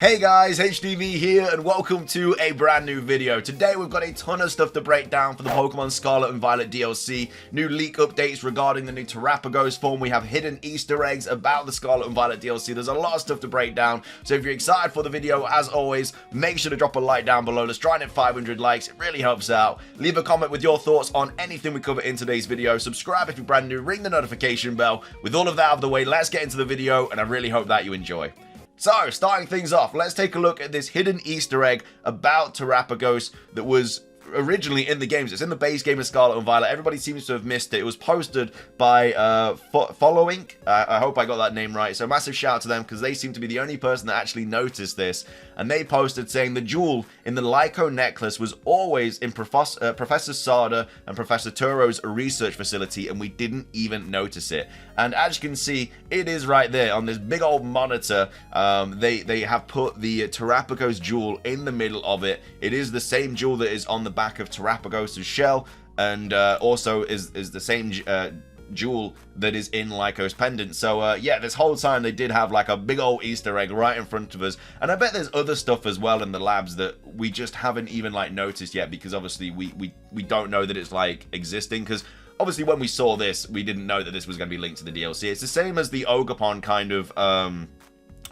Hey guys, HDvee here and welcome to a brand new video. Today we've got a ton of stuff to break down for the Pokemon Scarlet and Violet DLC, new leak updates regarding the new Terrapagos form, we have hidden Easter eggs about the Scarlet and Violet DLC, there's a lot of stuff to break down, so if you're excited for the video, as always, make sure to drop a like down below. Let's try and hit 500 likes, it really helps out. Leave a comment with your thoughts on anything we cover in today's video, subscribe if you're brand new, ring the notification bell. With all of that out of the way, let's get into the video and I really hope that you enjoy. So, starting things off, let's take a look at this hidden Easter egg about Terrapagos that was originally in the games. It's in the base game of Scarlet and Violet. Everybody seems to have missed it. It was posted by Following. I hope I got that name right. So massive shout out to them because they seem to be the only person that actually noticed this. And they posted saying the jewel in the Lyco necklace was always in Professor Sada and Professor Turo's research facility and we didn't even notice it. And as you can see, it is right there on this big old monitor. They have put the Terrapagos jewel in the middle of it. It is the same jewel that is on the back of Terrapagos' shell and also is the same jewel that is in Lyco's pendant. So yeah, this whole time they did have like a big old Easter egg right in front of us, and I bet there's other stuff as well in the labs that we just haven't even like noticed yet because obviously we don't know that it's like existing, because obviously when we saw this we didn't know that this was going to be linked to the DLC. It's the same as the Ogerpon kind of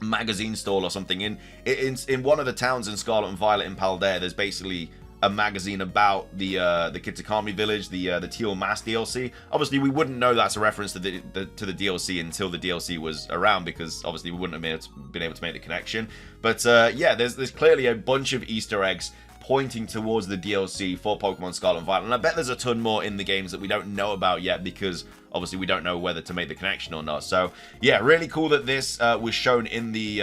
magazine stall or something. In one of the towns in Scarlet and Violet in Paldea, there's basically a magazine about the Kitakami village, the Teal Mask DLC. Obviously, we wouldn't know that's a reference to the DLC until the DLC was around, because obviously we wouldn't have been able to make the connection. But yeah, there's clearly a bunch of Easter eggs pointing towards the DLC for Pokemon Scarlet and Violet, and I bet there's a ton more in the games that we don't know about yet because obviously we don't know whether to make the connection or not. So yeah, really cool that this was shown in the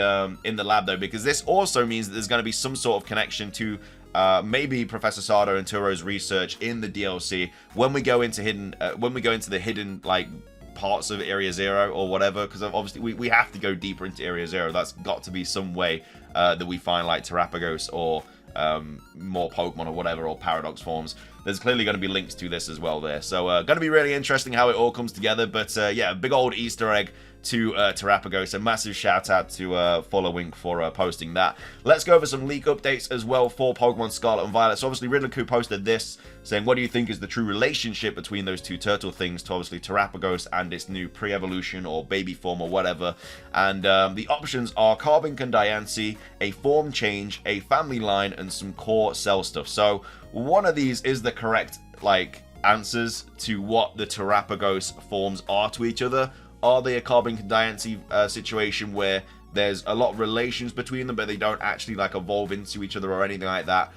lab though, because this also means that there's going to be some sort of connection to maybe Professor Sada and Turo's research in the DLC when we go into the hidden like parts of Area Zero or whatever, because obviously we have to go deeper into Area Zero. That's got to be some way that we find like Terrapagos or more Pokemon or whatever, or Paradox forms. There's clearly going to be links to this as well there. So going to be really interesting how it all comes together. But yeah, a big old Easter egg to Terrapagos. A massive shout out to Following for posting that. Let's go over some leak updates as well for Pokemon Scarlet and Violet. So obviously Riddler posted this saying, what do you think is the true relationship between those two turtle things, to obviously Terrapagos and its new pre-evolution or baby form or whatever. And the options are Carbink and Diancie, a form change, a family line, and some core cell stuff. So one of these is the correct like answers to what the Terrapagos forms are to each other. Are they a Carbink and Diancie situation where there's a lot of relations between them, but they don't actually like evolve into each other or anything like that?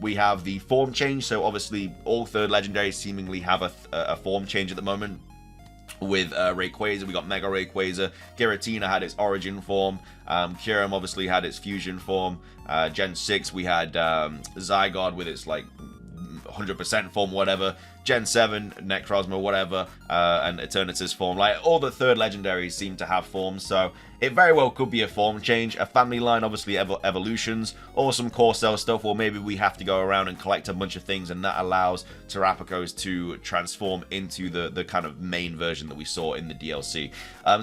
We have the form change, so obviously all third legendaries seemingly have a form change at the moment. With Rayquaza, we got Mega Rayquaza. Giratina had its origin form. Kyurem obviously had its fusion form. Gen 6, we had Zygarde with its like 100% form, whatever. Gen 7, Necrozma, whatever, and Eternatus form. Like, all the third legendaries seem to have forms, so it very well could be a form change. A family line, obviously evolutions, or some core cell stuff, or maybe we have to go around and collect a bunch of things, and that allows Terrapagos to transform into the kind of main version that we saw in the DLC.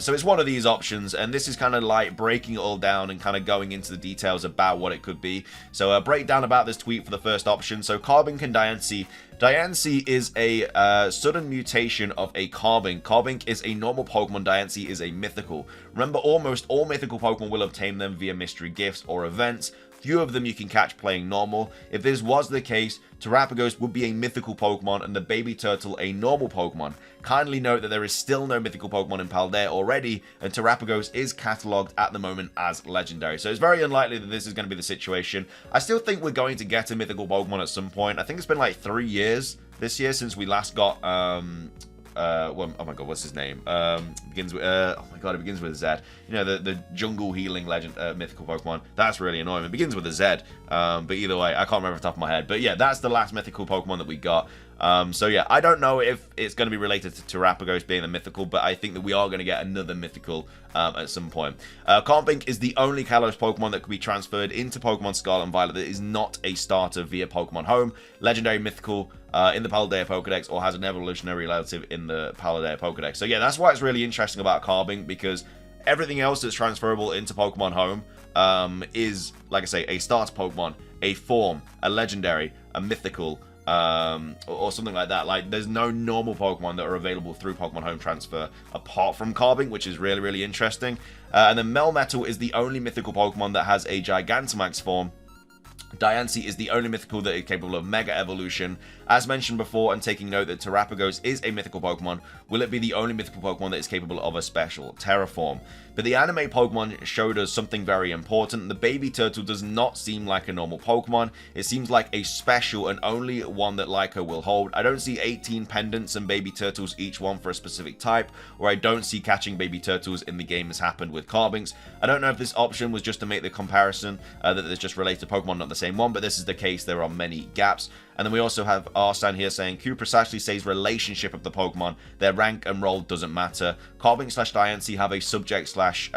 So it's one of these options, and this is kind of like breaking it all down and kind of going into the details about what it could be. So a breakdown about this tweet for the first option. So Carbink and Diancie. Diancie is a sudden mutation of a Carbink. Carbink is a normal Pokemon, Diancie is a mythical. Remember, almost all mythical Pokemon will obtain them via mystery gifts or events. Few of them you can catch playing normal. If this was the case, Terrapagos would be a mythical Pokemon and the baby turtle a normal Pokemon. Kindly note that there is still no mythical Pokemon in Paldea already, and Terrapagos is catalogued at the moment as legendary. So it's very unlikely that this is going to be the situation. I still think we're going to get a mythical Pokemon at some point. I think it's been like 3 years this year since we last got well, oh my god, what's his name? Begins with oh my god, it begins with a Z. You know, the jungle healing legend mythical Pokemon. That's really annoying. It begins with a Z. But either way, I can't remember off the top of my head. But yeah, that's the last mythical Pokemon that we got. So yeah, I don't know if it's going to be related to Terrapagos being the mythical, but I think that we are going to get another mythical at some point. Carbink is the only Kalos Pokemon that can be transferred into Pokemon Scarlet and Violet that is not a starter via Pokemon Home, legendary mythical in the Paldea Pokedex, or has an evolutionary relative in the Paldea Pokedex. So yeah, that's why it's really interesting about Carbink, because everything else that's transferable into Pokemon Home is, like I say, a starter Pokemon, a form, a legendary, a mythical, or something like that. Like, there's no normal Pokemon that are available through Pokemon Home Transfer apart from Carbink, which is really, really interesting. And then Melmetal is the only mythical Pokemon that has a Gigantamax form. Diancie is the only mythical that is capable of Mega Evolution. As mentioned before, and taking note that Terrapagos is a mythical Pokemon, will it be the only mythical Pokemon that is capable of a special Terraform? But the anime Pokemon showed us something very important. The baby turtle does not seem like a normal Pokemon. It seems like a special and only one that Leica will hold. I don't see 18 pendants and baby turtles, each one for a specific type, or I don't see catching baby turtles in the game as happened with Carbinks. I don't know if this option was just to make the comparison that there's just related Pokemon, not the same one, but this is the case. There are many gaps. And then we also have Arslan here saying, Q precisely says relationship of the Pokemon. Their rank and role doesn't matter. Carbink slash Diancie have a subject slash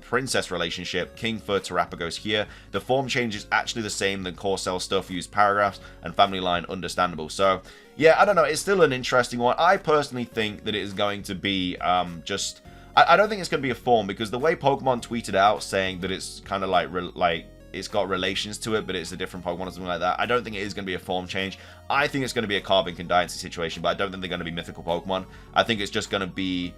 princess relationship. King for Terrapagos here. The form change is actually the same than core cell stuff, used paragraphs, and family line understandable. So, yeah, I don't know. It's still an interesting one. I personally think that it is going to be just... I don't think it's going to be a form, because the way Pokemon tweeted out saying that it's kind of like it's got relations to it, but it's a different Pokemon or something like that. I don't think it is going to be a form change. I think it's going to be a Carbink and Diancie situation, but I don't think they're going to be mythical Pokemon. I think it's just going to be,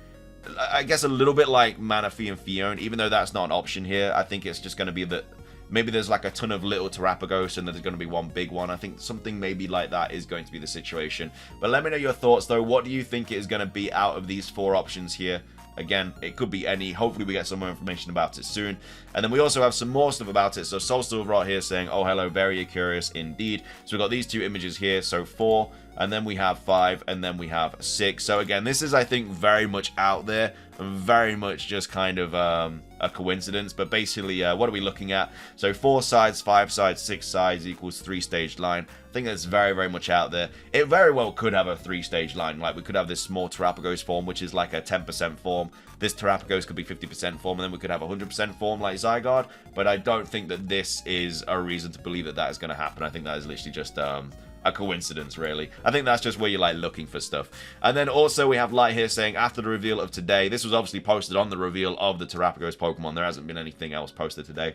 I guess, a little bit like Manaphy and Fione, even though that's not an option here. I think it's just going to be that maybe there's like a ton of little Terrapagos and there's going to be one big one. I think something maybe like that is going to be the situation. But let me know your thoughts, though. What do you think it is going to be out of these 4 options here? Again, it could be any. Hopefully we get some more information about it soon. And then we also have some more stuff about it. So Soul Silver right here saying, oh, hello, very curious indeed. So we've got these 2 images here. So 4, and then we have 5, and then we have 6. So again, this is, I think, very much out there, and very much just kind of a coincidence. But basically, what are we looking at? So 4 sides, 5 sides, 6 sides equals 3-stage line. I think that's very, very much out there. It very well could have a 3-stage line. Like, we could have this small Terrapagos form, which is like a 10% form. This Terrapagos could be 50% form, and then we could have a 100% form like Zygarde. But I don't think that this is a reason to believe that that is going to happen. I think that is literally just a coincidence, really. I think that's just where you're like looking for stuff. And then also we have Light here saying, after the reveal of today, this was obviously posted on the reveal of the Terrapagos Pokemon. There hasn't been anything else posted today.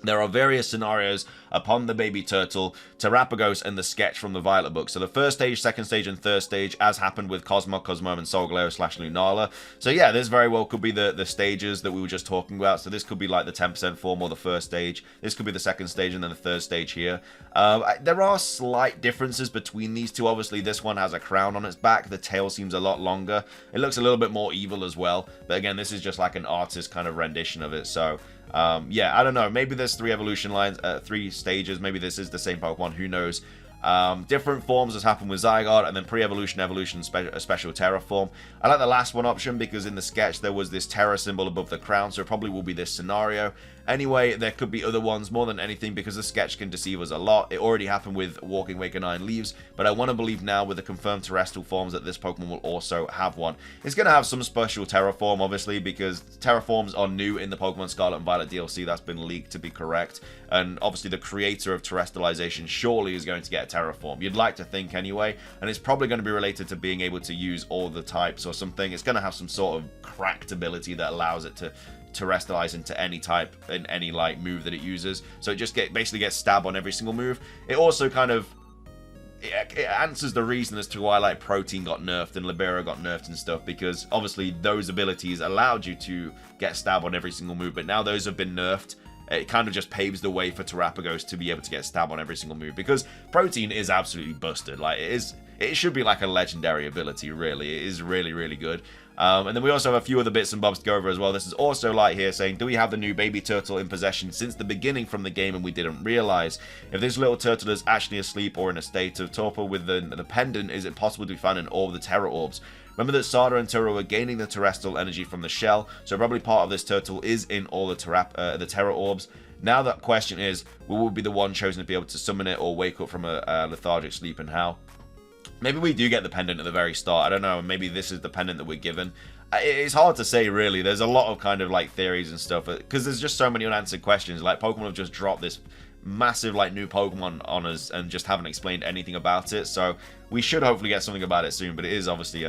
There are various scenarios upon the baby turtle, Terrapagos, and the sketch from the Violet book. So the first stage, second stage, and third stage, as happened with Cosmo, Cosmo, and Solgaleo / Lunala. So yeah, this very well could be the stages that we were just talking about. So this could be like the 10% form or the first stage. This could be the second stage and then the third stage here. There are slight differences between these two. Obviously, this one has a crown on its back. The tail seems a lot longer. It looks a little bit more evil as well. But again, this is just like an artist kind of rendition of it. So... yeah, I don't know. Maybe there's 3 evolution lines, 3 stages. Maybe this is the same Pokemon. Who knows? Different forms as happened with Zygarde, and then pre-evolution, evolution, special Terra form. I like the last one option because in the sketch there was this Terra symbol above the crown, so it probably will be this scenario. Anyway, there could be other ones more than anything because the sketch can deceive us a lot. It already happened with Walking Wake and Iron Leaves, but I want to believe now with the confirmed terrestrial forms that this Pokemon will also have one. It's going to have some special Terra form, obviously, because Terra forms are new in the Pokemon Scarlet and Violet DLC. That's been leaked to be correct. And obviously the creator of terrestrialization surely is going to get a Terra form. You'd like to think anyway, and it's probably going to be related to being able to use all the types or something. It's going to have some sort of cracked ability that allows it to terrestrialize into any type in any like move that it uses, so it just basically gets stab on every single move. It also kind of it answers the reason as to why like Protein got nerfed and Libero got nerfed and stuff, because obviously those abilities allowed you to get stab on every single move, but now those have been nerfed. It kind of just paves the way for Terrapagos to be able to get stab on every single move, because Protein is absolutely busted. Like it should be like a legendary ability, really. It is really, really good. And then we also have a few other bits and bobs to go over as well. This is also Light here saying, do we have the new baby turtle in possession since the beginning from the game and we didn't realize? If this little turtle is actually asleep or in a state of torpor with the pendant, is it possible to be found in all of the Terra Orbs? Remember that Sada and Turo were gaining the terrestrial energy from the shell, so probably part of this turtle is in all the Terra Orbs. Now the question is, will we be the one chosen to be able to summon it or wake up from a lethargic sleep, and how? Maybe we do get the pendant at the very start. I don't know. Maybe this is the pendant that we're given. It's hard to say, really. There's a lot of kind of like theories and stuff, because there's just so many unanswered questions. Like, Pokemon have just dropped this massive like new Pokemon on us and just haven't explained anything about it. So we should hopefully get something about it soon. But it is obviously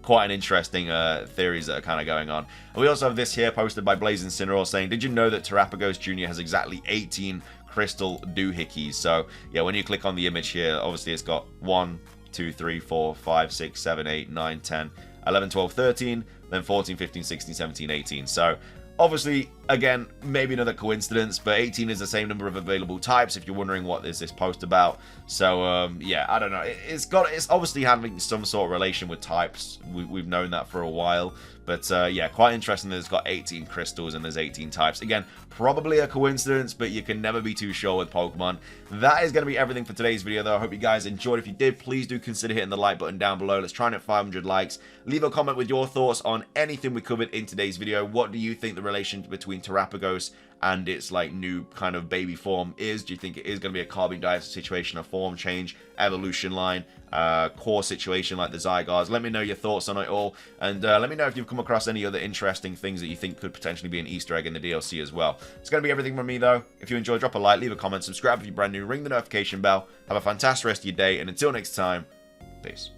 quite an interesting theories that are kind of going on. And we also have this here posted by Blaze Incineroar saying, did you know that Terapagos Jr. has exactly 18 crystal doohickeys? So yeah, when you click on the image here, obviously it's got 1, 2, 3, 4, 5, 6, 7, 8, 9, 10, 11, 12, 13, then 14, 15, 16, 17, 18. So obviously, again, maybe another coincidence, but 18 is the same number of available types, if you're wondering what is this post about. So, yeah, I don't know. It's obviously having some sort of relation with types. We've known that for a while. But, yeah, quite interesting that it's got 18 crystals and there's 18 types. Again, probably a coincidence, but you can never be too sure with Pokemon. That is going to be everything for today's video, though. I hope you guys enjoyed. If you did, please do consider hitting the like button down below. Let's try and hit 500 likes. Leave a comment with your thoughts on anything we covered in today's video. What do you think the relation between Terapagos and its like new kind of baby form is? Do you think it is going to be a carbon dioxide situation, a form change, evolution line, core situation like the Zygardes? Let me know your thoughts on it all, and let me know if you've come across any other interesting things that you think could potentially be an Easter egg in the DLC as well. It's going to be everything from me, though. If you enjoyed, drop a like, leave a comment, subscribe if you're brand new, ring the notification bell. Have a fantastic rest of your day, and until next time, peace.